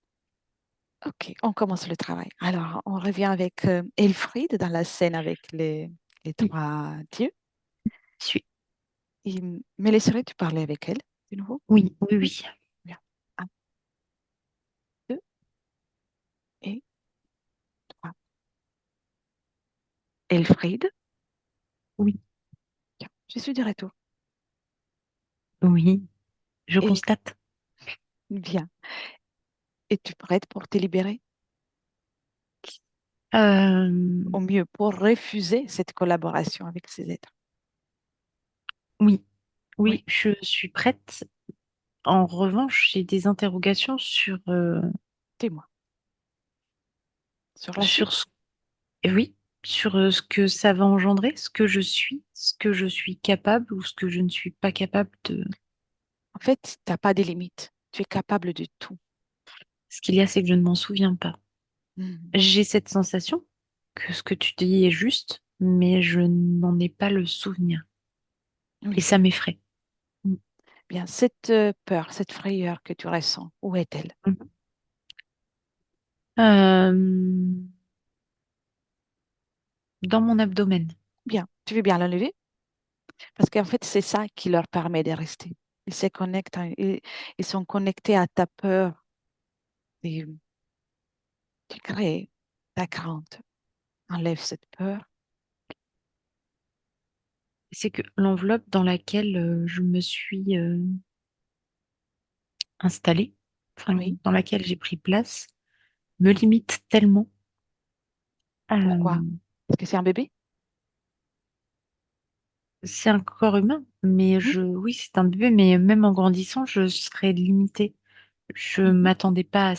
OK, on commence le travail. Alors, on revient avec Elfriede dans la scène avec les Oui, trois dieux. je suis. Et, mais laisserais-tu parler avec elle de nouveau? Oui, oui, Oui. oui, Bien. Un, deux et trois. Elfriede, oui, bien. Je suis de retour. oui, je Et constate. bien. Es-tu prête pour te libérer? Euh, Au mieux, pour refuser cette collaboration avec ces êtres. oui, Oui, oui, je suis prête. En revanche, j'ai des interrogations dis-moi. Sur la sur suite? ce, oui, sur ce que ça va engendrer, ce que je suis, ce que je suis capable ou ce que je ne suis pas capable de. En fait, tu n'as pas de limites. Tu es capable de tout. Ce qu'il y a, c'est que je ne m'en souviens pas. Mhm. J'ai cette sensation que ce que tu dis est juste, mais je n'en ai pas le souvenir. Et Oui, ça m'effraie. Mm. bien. Cette peur, cette frayeur que tu ressens, où est-elle? Mhm. Euh, dans mon abdomen. Bien. Tu veux bien l'enlever? Parce qu'en fait, c'est ça qui leur permet de rester. Ils se connectent, ils sont connectés à ta peur et tu crées ta crainte. Enlève cette peur. C'est que l'enveloppe dans laquelle je me suis installée, enfin, Oui. dans laquelle j'ai pris place, me limite tellement. Pourquoi? Euh, Parce que c'est un bébé? c'est un corps humain, mais Oui. oui, c'est un bébé, mais même en grandissant, je serais limitée. Je Mhm. m'attendais pas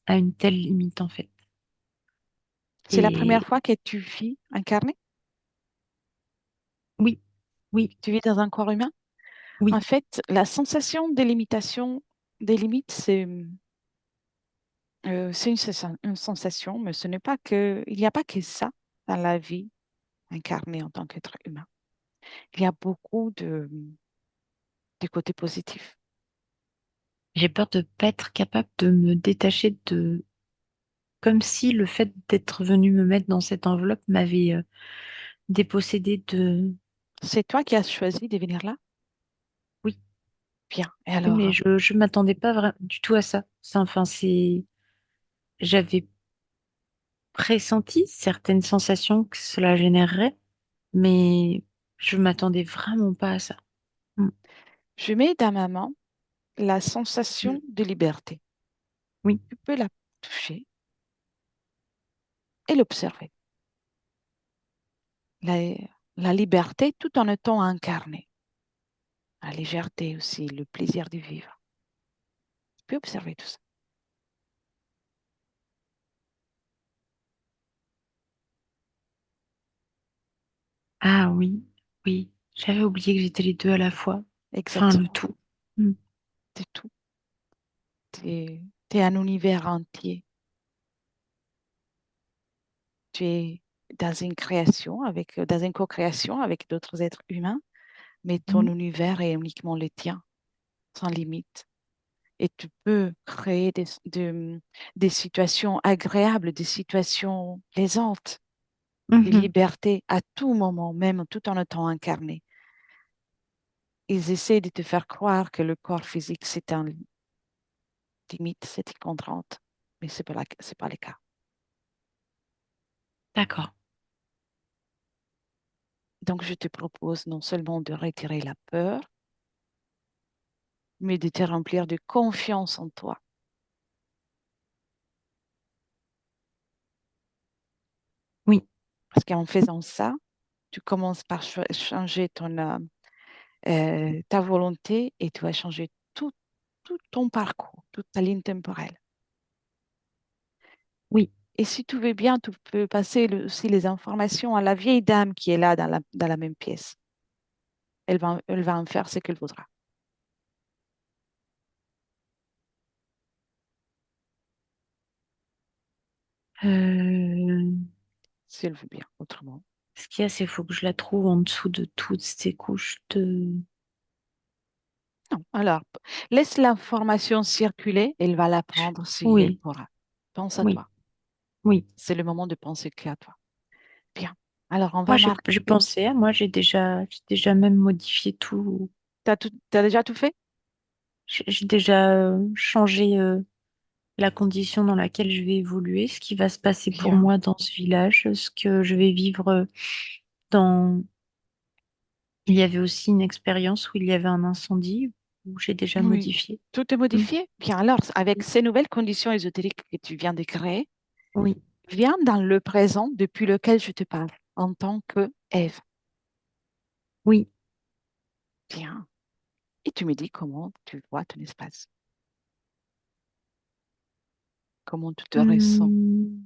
à une telle limite, en fait. C'est la première Et fois que tu vis incarné? oui, oui, Tu vis dans un corps humain? En oui, fait, la sensation des limitations, des limites, c'est une sensation, mais ce n'est pas que, il n'y a pas que ça dans la vie incarnée en tant qu'être humain. Il y a beaucoup de côtés positifs. j'ai peur de pas être capable de me détacher de... Comme si le fait d'être venu me mettre dans cette enveloppe m'avait dépossédé de... C'est toi qui as choisi de venir là? Oui, Bien. Et oui, mais alors, je m'attendais pas du tout à ça. Enfin, c'est... J'avais pressenti certaines sensations que cela générerait, mais je m'attendais vraiment pas à ça. Mm. je mets dans ma main la Mm. sensation de liberté. Oui. Tu peux la toucher et l'observer. La, la liberté tout en étant incarnée. La légèreté aussi, le plaisir de vivre. Tu peux observer tout ça. Ah oui, oui. J'avais oublié que j'étais les deux à la fois. Enfin, le Exactement. tout. Mm. C'est tout. Tu es un univers entier. Tu es dans une création, dans une co-création avec d'autres êtres humains, mais ton Mm. univers est uniquement le tien, sans limite. Et tu peux créer des situations agréables, des situations plaisantes, des Mhm. libertés à tout moment, même tout en étant incarné. Ils essaient de te faire croire que le corps physique, c'est un limite, c'est une contrainte. mais c'est pas le cas. D'accord. Donc, je te propose non seulement de retirer la peur, mais de te remplir de confiance en toi. Oui, Parce qu'en faisant ça, tu commences par changer ta volonté et tu vas changer tout ton parcours, toute ta ligne temporelle. oui. Et si tu veux bien, tu peux passer aussi les informations à la vieille dame qui est là dans la même pièce. Elle va en faire ce qu'elle voudra, Euh, si elle veut bien, autrement. Ce qu'il y a, c'est qu'il faut que je la trouve en dessous de toutes ces couches de... Non, alors, laisse l'information circuler, elle va la prendre si elle Oui, pourra. Pense à oui, toi. oui. C'est le moment de penser qu'à toi. Bien. Alors, on Moi, va marquer. j'ai pensé, moi, j'ai déjà même modifié tout. T'as déjà tout fait? J'ai déjà changé la condition dans laquelle je vais évoluer, ce qui va se passer pour Bien. moi dans ce village, ce que je vais vivre dans... Il y avait aussi une expérience où il y avait un incendie où j'ai déjà Oui. modifié. Tout est Mm. modifié? Bien. Alors, avec ces nouvelles conditions ésotériques que tu viens de créer, Oui, viens dans le présent depuis lequel je te parle, en tant que Ève. oui. Bien. Et tu me dis comment tu vois ton espace, comment tu te ressens. Hmm.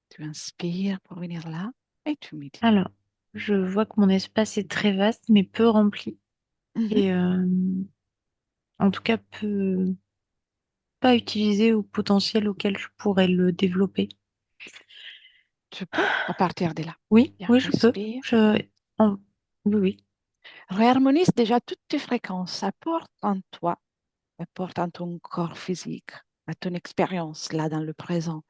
Tu inspires pour venir là et tu me dis. Alors, je vois que mon espace est très vaste, mais peu rempli. Mhm. Et en tout cas, peu, pas utilisé au potentiel auquel je pourrais le développer. Tu peux à partir de là. Oui, Bien, oui, je peux. respire. En- Oui, oui. Réharmonise déjà toutes tes fréquences. Apporte en toi, apporte en ton corps physique, à ton expérience là dans le présent,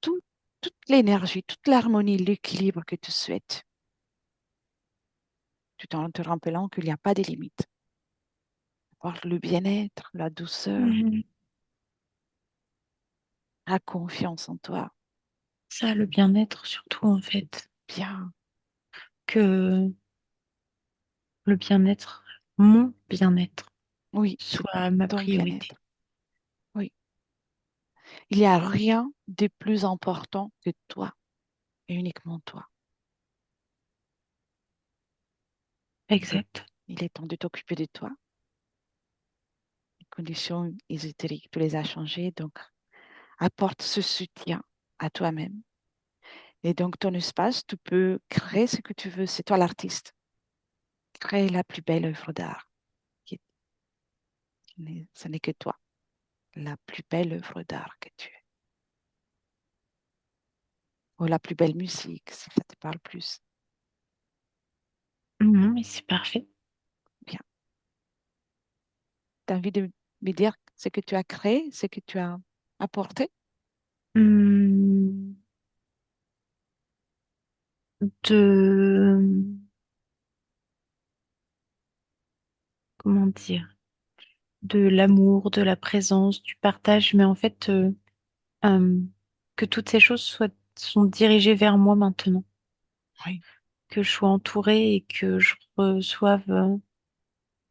tout- toute l'énergie, toute l'harmonie, l'équilibre que tu souhaites, tout en te rappelant qu'il n'y a pas de limites. Apporte le bien-être, la douceur, Mhm. la confiance en toi. Ça, le bien-être surtout, en fait. Bien, Que le bien-être, mon bien-être, oui, c'est soit ma ton priorité. bien-être. Oui, il n'y a rien de plus important que toi et uniquement toi. Donc, Exact. il est temps de t'occuper de toi. Les conditions ésotériques, tu les as changées, donc apporte ce soutien à toi-même. Et donc, ton espace, tu peux créer ce que tu veux. C'est toi l'artiste. Crée la plus belle œuvre d'art. Ce n'est que toi. La plus belle œuvre d'art que tu es. Ou la plus belle musique, si ça te parle plus. Non, mais c'est parfait. Bien. Tu as envie de me dire ce que tu as créé, ce que tu as apporté? Hum, de, comment dire, de l'amour, de la présence, du partage, mais en fait, euh, que toutes ces choses sont dirigées vers moi maintenant, Oui. que je sois entourée et que je reçoive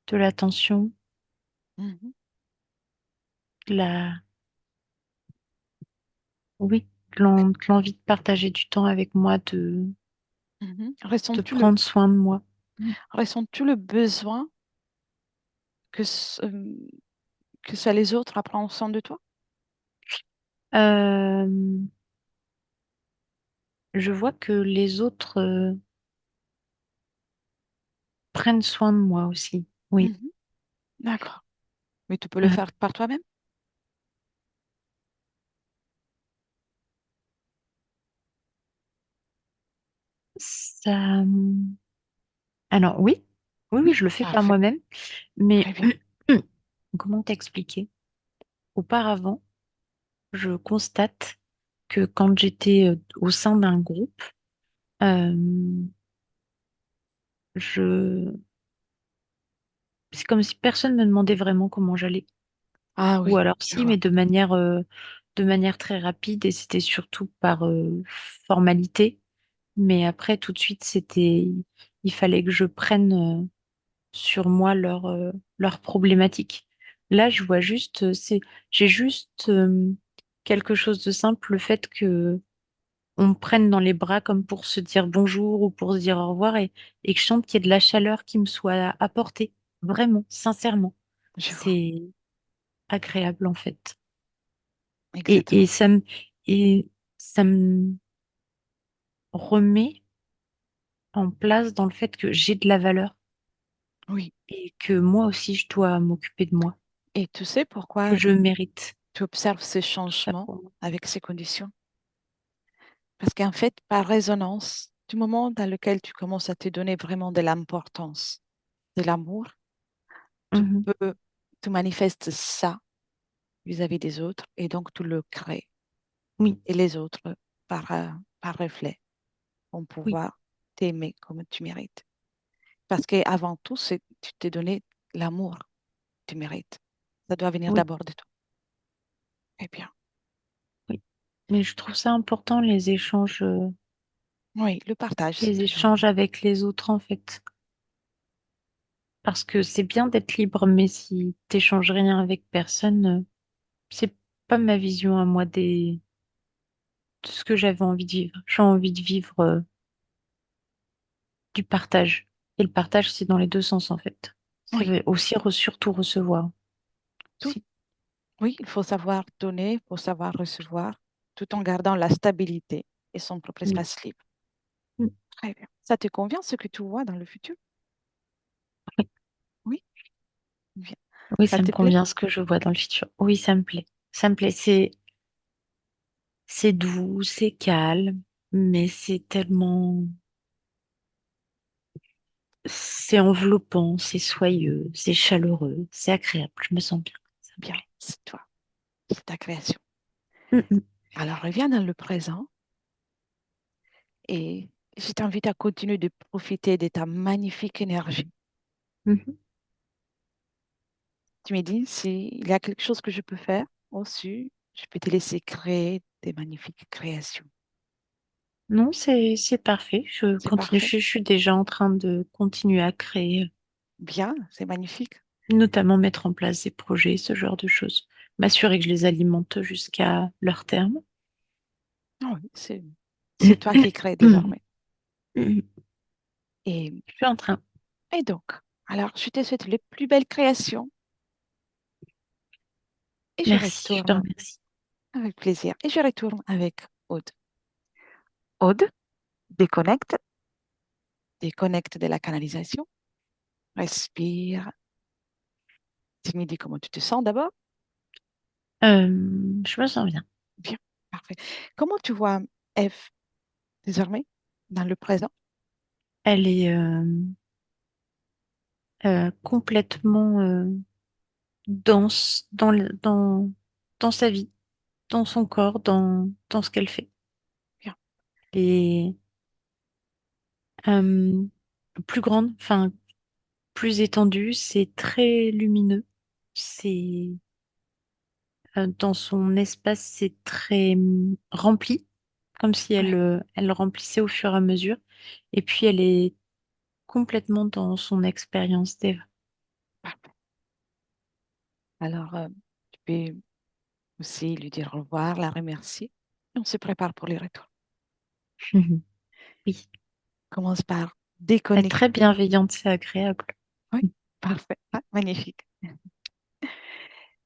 de l'attention, Mhm, de la, oui, de l'envie de partager du temps avec moi, mhm. de prendre soin de moi. Mm. Ressens-tu le besoin que ça les autres apprennent soin de toi? Euh, je vois que les autres prennent soin de moi aussi. Oui. Mhm. D'accord. Mais tu peux le Euh, faire par toi-même? ça, alors oui, oui, oui, Oui, je le fais par parfait. moi-même, mais Très bien. comment t'expliquer? Auparavant, je constate que quand j'étais au sein d'un groupe, euh, je, c'est comme si personne me demandait vraiment comment j'allais. Ah Ou oui, alors je si, vois. mais de manière de manière très rapide et c'était surtout par formalité. Mais après, tout de suite, il fallait que je prenne sur moi leurs problématiques. Là, je vois juste, j'ai juste quelque chose de simple, le fait que on me prenne dans les bras comme pour se dire bonjour ou pour se dire au revoir et que je sente qu'il y ait de la chaleur qui me soit apportée. Vraiment, sincèrement. Je vois. C'est agréable, en fait. Et, Exactement. et ça me, et ça me remet en place dans le fait que j'ai de la valeur Oui. et que moi aussi, je dois m'occuper de moi, Et tu sais que pourquoi je mérite tu observes ces tout ça changements pour moi. avec ces conditions? Parce qu'en fait, par résonance, du moment dans lequel tu commences à te donner vraiment de l'importance, de l'amour, tu Mhm. peux, tu manifestes ça vis-à-vis des autres et donc tu le crées. Oui, Et les autres, par, par reflet, vont oui, pouvoir t'aimer comme tu mérites. Parce qu'avant tout, c'est, tu t'es donné l'amour que tu mérites. Ça doit venir oui, d'abord de toi. Eh bien, oui. Mais je trouve ça important, oui, le partage, c'est les toujours échanges avec les autres, en fait. Parce que c'est bien d'être libre, mais si t'échanges rien avec personne, c'est pas ma vision à moi de ce que j'avais envie de vivre. J'ai envie de vivre du partage. Et le partage, c'est dans les deux sens, en fait. Ça oui, veut aussi surtout recevoir. tout, Si. oui, il faut savoir donner, il faut savoir recevoir, tout en gardant la stabilité et son propre Oui. espace libre. Mm. Très bien. Ça te convient ce que tu vois dans le futur? Oui, Oui, bien. oui, Ça ça me te plaît? convient ce que je vois dans le futur. Oui, ça me plaît. Ça me plaît. C'est doux, c'est calme, mais c'est enveloppant, c'est soyeux, c'est chaleureux, c'est agréable. Je me sens bien. Ça me Bien, plaît. c'est toi, c'est ta création. Mm, mm, Alors, reviens dans le présent et je t'invite à continuer de profiter de ta magnifique énergie. mhm. Tu me dis s'il y a quelque chose que je peux faire aussi, je peux te laisser créer des magnifiques créations. Non, c'est parfait. Je C'est continue. parfait. Je suis déjà en train de continuer à créer, Bien, c'est magnifique. notamment mettre en place des projets, ce genre de choses. M'assurer que je les alimente jusqu'à leur terme. Ah oui, c'est toi qui crée désormais. Je Et, suis en train. et donc, alors, je te souhaite les plus belles créations et je Merci, je te retourne remercie. avec plaisir. Et je retourne avec Aude. Aude, déconnecte, déconnecte de la canalisation, respire. Tu me dis comment tu te sens d'abord. Je me sens bien. Bien, parfait. Comment tu vois Eve désormais dans le présent? Elle est complètement dense dans sa vie, dans son corps, dans ce qu'elle fait. Bien, Et plus grande, enfin plus étendue, c'est très lumineux. C'est dans son espace, c'est très rempli, comme si oui, elle remplissait au fur et à mesure. Et puis elle est complètement dans son expérience d'Eve. parfait. Alors, tu peux aussi lui dire au revoir, la remercier. Et on se prépare pour les retours. Oui, Commence par elle est très déconnecter. bienveillante, c'est agréable. Oui, parfait. Ah, magnifique.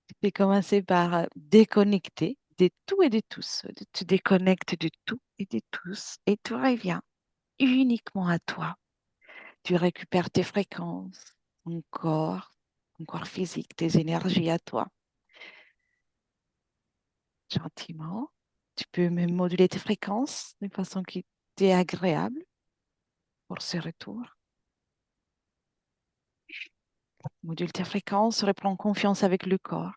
Tu peux commencer par déconnecter de tout et de tous. Tu déconnectes de tout et de tous et tu reviens uniquement à toi. Tu récupères tes fréquences, ton corps physique, tes énergies à toi. Gentiment. Tu peux même moduler tes fréquences de façon qui t'est agréable pour ce retour. Module tes fréquences, reprends confiance avec le corps.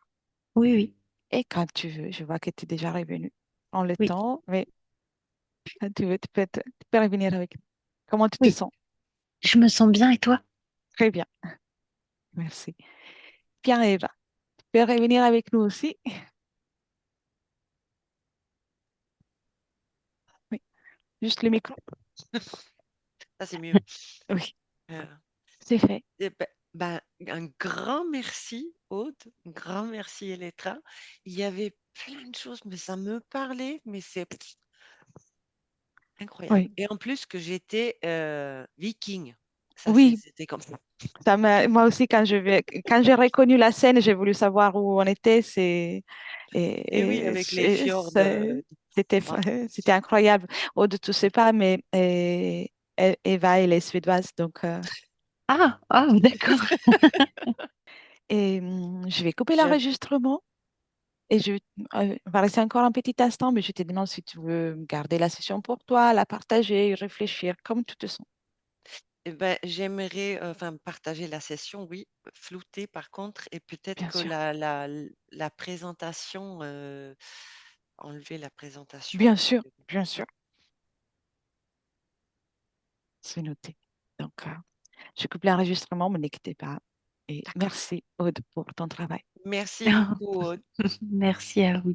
Oui, oui, Et quand tu veux, je vois que tu es déjà revenu. Prends le oui, temps, mais quand tu veux, tu peux revenir avec nous. Comment tu te oui. sens? Je me sens bien et toi? Très bien, merci. Bien, Eva, tu peux revenir avec nous aussi. Juste le micro. Ça, c'est mieux. Oui, Euh, c'est fait. eh un grand merci, Aude. Un grand merci, Elettra. Il y avait plein de choses, mais ça me parlait, mais c'est incroyable. Oui, Et en plus que j'étais viking. Ça, oui. c'était comme ça. Moi aussi, quand j'ai reconnu la scène, j'ai voulu savoir où on était. Et oui, Et avec les fjords. c'était, Ouais. c'était incroyable. Aude, tu sais pas, mais Eva, elle est suédoise, donc Ah, ah, d'accord. je vais couper Je- l'enregistrement et on va rester encore un petit instant, mais je te demande si tu veux garder la session pour toi, la partager, y réfléchir comme tu te sens. j'aimerais enfin partager la session, oui, flouter par contre, et peut-être Bien que sûr, la présentation, enlever la présentation. bien sûr, bien sûr, c'est noté. Donc, je coupe l'enregistrement, mais n'inquiétez pas. Et D'accord. merci, Aude, pour ton travail. Merci beaucoup, Aude. Merci à vous.